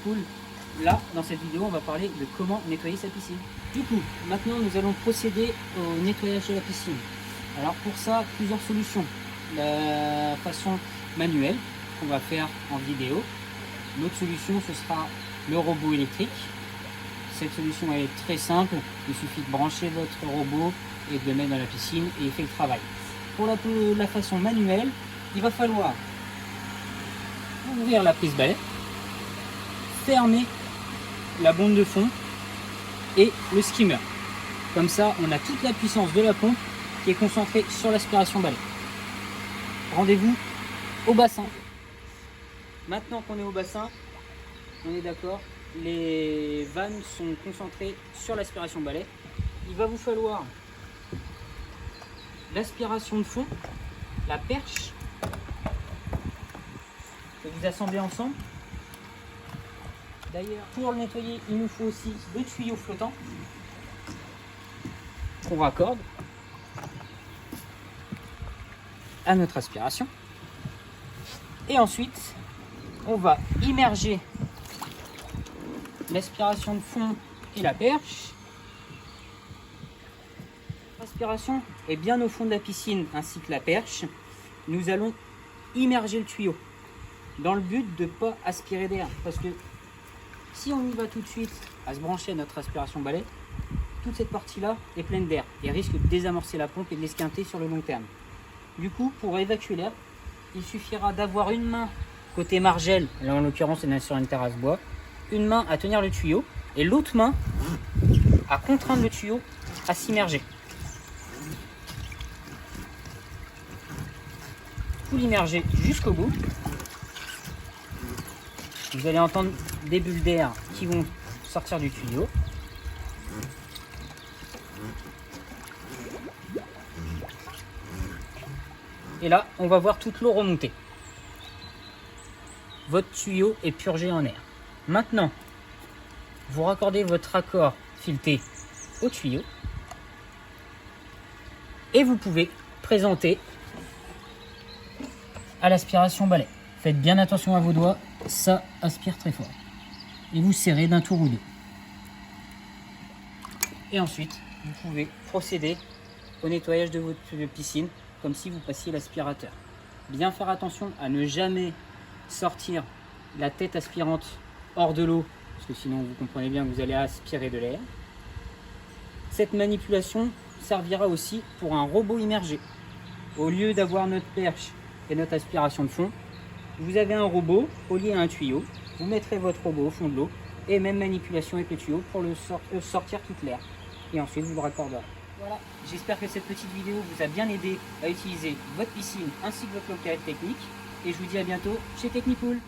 Technipool. Là, dans cette vidéo, on va parler de comment nettoyer sa piscine. Du coup, maintenant, nous allons procéder au nettoyage de la piscine. Alors pour ça, plusieurs solutions. La façon manuelle, qu'on va faire en vidéo. L'autre solution, ce sera le robot électrique. Cette solution elle est très simple. Il suffit de brancher votre robot et de le mettre dans la piscine et il fait le travail. Pour la façon manuelle, il va falloir ouvrir la prise balai, fermer la bombe de fond et le skimmer. Comme ça, on a toute la puissance de la pompe qui est concentrée sur l'aspiration balai. Rendez-vous au bassin. Maintenant qu'on est au bassin, on est d'accord, les vannes sont concentrées sur l'aspiration balai. Il va vous falloir l'aspiration de fond, la perche, que vous assemblez ensemble. D'ailleurs, pour le nettoyer, il nous faut aussi le tuyau flottant qu'on raccorde à notre aspiration. Et ensuite, on va immerger l'aspiration de fond et la perche. L'aspiration est bien au fond de la piscine ainsi que la perche. Nous allons immerger le tuyau dans le but de ne pas aspirer d'air. Parce que si on y va tout de suite à se brancher à notre aspiration balai, toute cette partie-là est pleine d'air et risque de désamorcer la pompe et de l'esquinter sur le long terme. Du coup, pour évacuer l'air, il suffira d'avoir une main côté margelle, là en l'occurrence on est sur une terrasse bois, une main à tenir le tuyau et l'autre main à contraindre le tuyau à s'immerger. Vous l'immergez jusqu'au bout. Vous allez entendre des bulles d'air qui vont sortir du tuyau. Et là, on va voir toute l'eau remonter. Votre tuyau est purgé en air. Maintenant, vous raccordez votre raccord fileté au tuyau. Et vous pouvez présenter à l'aspiration balai. Faites bien attention à vos doigts, ça aspire très fort. Et vous serrez d'un tour ou deux. Et ensuite, vous pouvez procéder au nettoyage de votre piscine comme si vous passiez l'aspirateur. Bien faire attention à ne jamais sortir la tête aspirante hors de l'eau, parce que sinon vous comprenez bien que vous allez aspirer de l'air. Cette manipulation servira aussi pour un robot immergé. Au lieu d'avoir notre perche et notre aspiration de fond, vous avez un robot relié à un tuyau. Vous mettrez votre robot au fond de l'eau et même manipulation avec le tuyau pour le sortir toute l'air. Et ensuite vous le raccorderez. Voilà, j'espère que cette petite vidéo vous a bien aidé à utiliser votre piscine ainsi que votre local technique. Et je vous dis à bientôt chez Technipool.